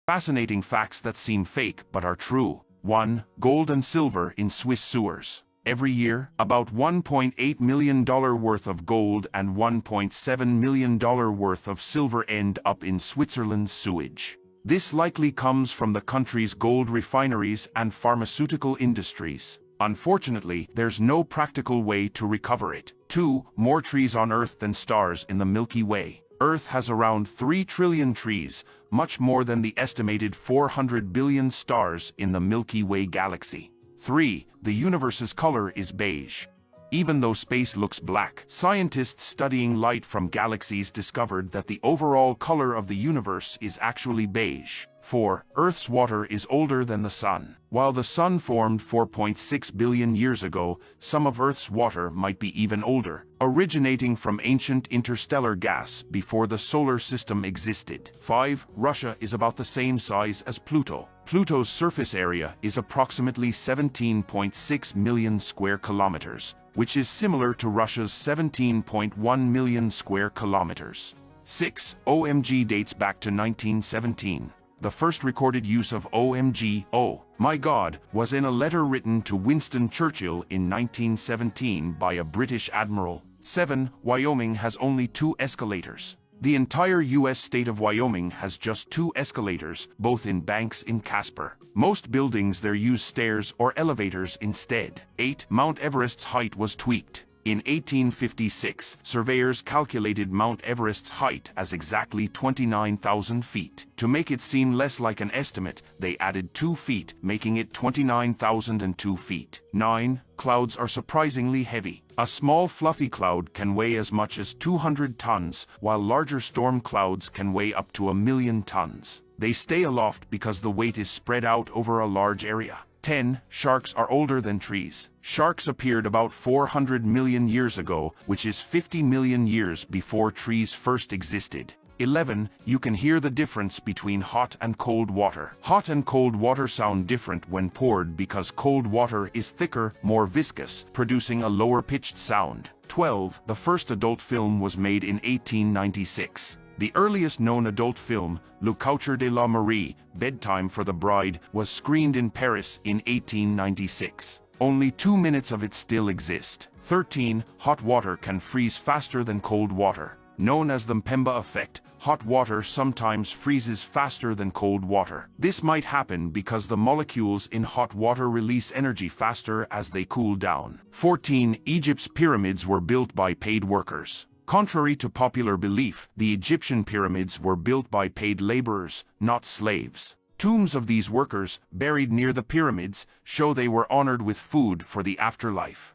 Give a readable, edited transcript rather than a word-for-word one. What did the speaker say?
Fascinating facts that seem fake but are true. 1. Gold and silver in Swiss sewers. Every year, about $1.8 million worth of gold and $1.7 million worth of silver end up in Switzerland's sewage. This likely comes from the country's gold refineries and pharmaceutical industries. Unfortunately, there's no practical way to recover it. 2. More trees on Earth than stars in the Milky Way. Earth has around 3 trillion trees, much more than the estimated 400 billion stars in the Milky Way galaxy. 3. The universe's color is beige. Even though space looks black, scientists studying light from galaxies discovered that the overall color of the universe is actually beige. 4. Earth's water is older than the sun. While the sun formed 4.6 billion years ago, some of Earth's water might be even older, originating from ancient interstellar gas before the solar system existed. 5. Russia is about the same size as Pluto. Pluto's surface area is approximately 17.6 million square kilometers, which is similar to Russia's 17.1 million square kilometers. 6. OMG dates back to 1917. The first recorded use of OMG, oh my God, was in a letter written to Winston Churchill in 1917 by a British admiral. 7. Wyoming has only 2 escalators. The entire U.S. state of Wyoming has just 2 escalators, both in Banks in Casper. Most buildings there use stairs or elevators instead. 8. Mount Everest's height was tweaked. In 1856, surveyors calculated Mount Everest's height as exactly 29,000 feet. To make it seem less like an estimate, they added 2 feet, making it 29,002 feet. 9. Clouds are surprisingly heavy. A small fluffy cloud can weigh as much as 200 tons, while larger storm clouds can weigh up to 1,000,000 tons. They stay aloft because the weight is spread out over a large area. 10. Sharks are older than trees. Sharks appeared about 400 million years ago, which is 50 million years before trees first existed. 11. You can hear the difference between hot and cold water. Hot and cold water sound different when poured because cold water is thicker, more viscous, producing a lower-pitched sound. 12. The first adult film was made in 1896. The earliest known adult film, Le Coucher de la Marie, Bedtime for the Bride, was screened in Paris in 1896. Only 2 minutes of it still exist. 13. Hot water can freeze faster than cold water. Known as the Mpemba effect, hot water sometimes freezes faster than cold water. This might happen because the molecules in hot water release energy faster as they cool down. 14. Egypt's pyramids were built by paid workers. Contrary to popular belief, the Egyptian pyramids were built by paid laborers, not slaves. Tombs of these workers, buried near the pyramids, show they were honored with food for the afterlife.